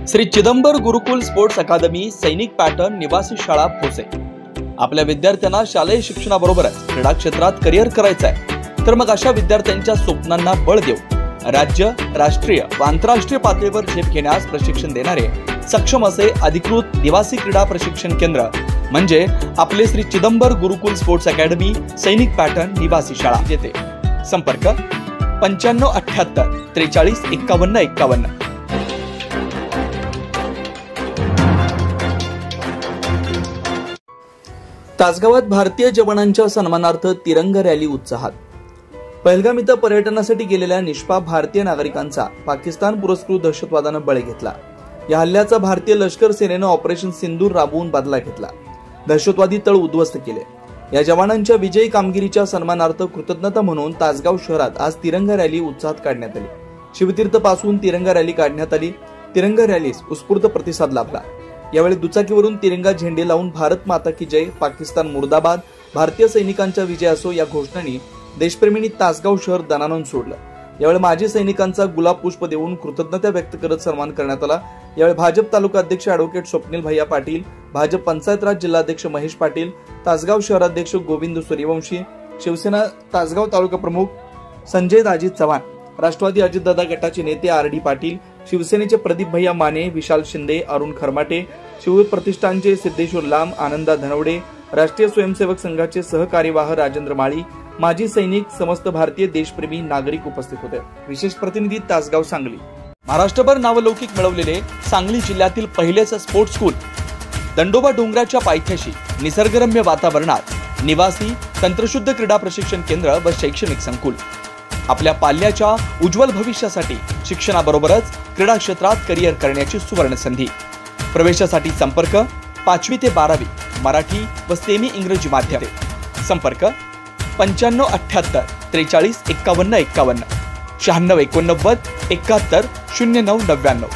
श्री चिदंबर गुरुकुल sports academy सैनिक pattern निवासी शाळा भोसे आपल्या विद्यार्थ्यांना शालेय शिक्षणाबरोबरच क्रीडा क्षेत्रात करिअर करायचं आहे, तर मग अशा विद्यार्थ्यांच्या स्वप्नांना बळ देऊ राज्य, राष्ट्रीय व आंतरराष्ट्रीय पातळीवर झेप घेण्यास प्रशिक्षण देणारे सक्षम असे अधिकृत निवासी क्रीडा प्रशिक्षण केंद्र म्हणजे आपले श्री चिदंबर गुरुकुल स्पोर्ट्स अकादमी सैनिक पॅटर्न निवासी शाळा। येथे संपर्क 9578 43 51 51। तासगावात भारतीय जवानांच्या सन्मानार्थ तिरंगा रॅली उत्साहात। पहलगाम इथं पर्यटनासाठी गेलेल्या निष्पाप भारतीय नागरिकांचा पाकिस्तान पुरस्कृत दहशतवादानं बळी घेतला। या हल्ल्याचा भारतीय लष्कर सेनेनं ऑपरेशन सिंदूर राबवून बदला घेतला, दहशतवादी तळ उद्ध्वस्त केले। या जवानांच्या विजयी कामगिरीच्या सन्मानार्थ कृतज्ञता म्हणून तासगाव शहरात आज तिरंगा रॅली उत्साहात काढण्यात आली। शिवतीर्थ पासून तिरंगा रॅली काढण्यात आली। तिरंगा रॅलीस उत्स्फूर्त प्रतिसाद लाभला। यावेळी दुचाकीवरून तिरंगा झेंडे लावून भारत माता की जय, पाकिस्तान मुर्दाबाद, भारतीय सैनिकांचा विजय असो या घोषणांनी देशप्रेमींनी तासगाव शहर दणाणून सोडलं। यावेळी माजी सैनिकांचा गुलाब पुष्प देऊन कृतज्ञता व्यक्त करत सन्मान करण्यात आला। यावेळी भाजप तालुका अध्यक्ष ॲडव्होकेट स्वप्नील भैया पाटील, भाजप पंचायत राज जिल्हाध्यक्ष महेश पाटील, तासगाव शहराध्यक्ष गोविंद सूर्यवंशी, शिवसेना तासगाव तालुका प्रमुख संजय दाजी चव्हाण, राष्ट्रवादी अजितदादा गटाचे नेते आर.डी. पाटील, शिवसेनेचे प्रदीप भैया माने, विशाल शिंदे, अरुण खरमाटे, शिव प्रतिष्ठानचे सिद्धेश्वर लांब, आनंदा धनवडे, राष्ट्रीय स्वयंसेवक संघाचे सहकार्यवाह राजेंद्र माळी, माजी सैनिक, समस्त भारतीय देशप्रेमी नागरिक उपस्थित होते। विशेष प्रतिनिधी तासगाव सांगली। महाराष्ट्रभर नावलौकिक मिळवलेले सांगली जिल्ह्यातील पहिलेच स्पोर्ट्स स्कूल दंडोबा डोंगराच्या पायथ्याशी निसर्गरम्य वातावरणात निवासी तंत्रशुद्ध क्रीडा प्रशिक्षण केंद्र व शैक्षणिक संकुल आपल्या पाल्याच्या उज्ज्वल भविष्यासाठी शिक्षणाबरोबरच क्रीडा क्षेत्रात करिअर करण्याची सुवर्ण संधी। प्रवेशासाठी संपर्क 5वी ते 12वी मराठी व सेमी इंग्रजी माध्यम। संपर्क 9578 43 51 51, 96 89 71 09 99।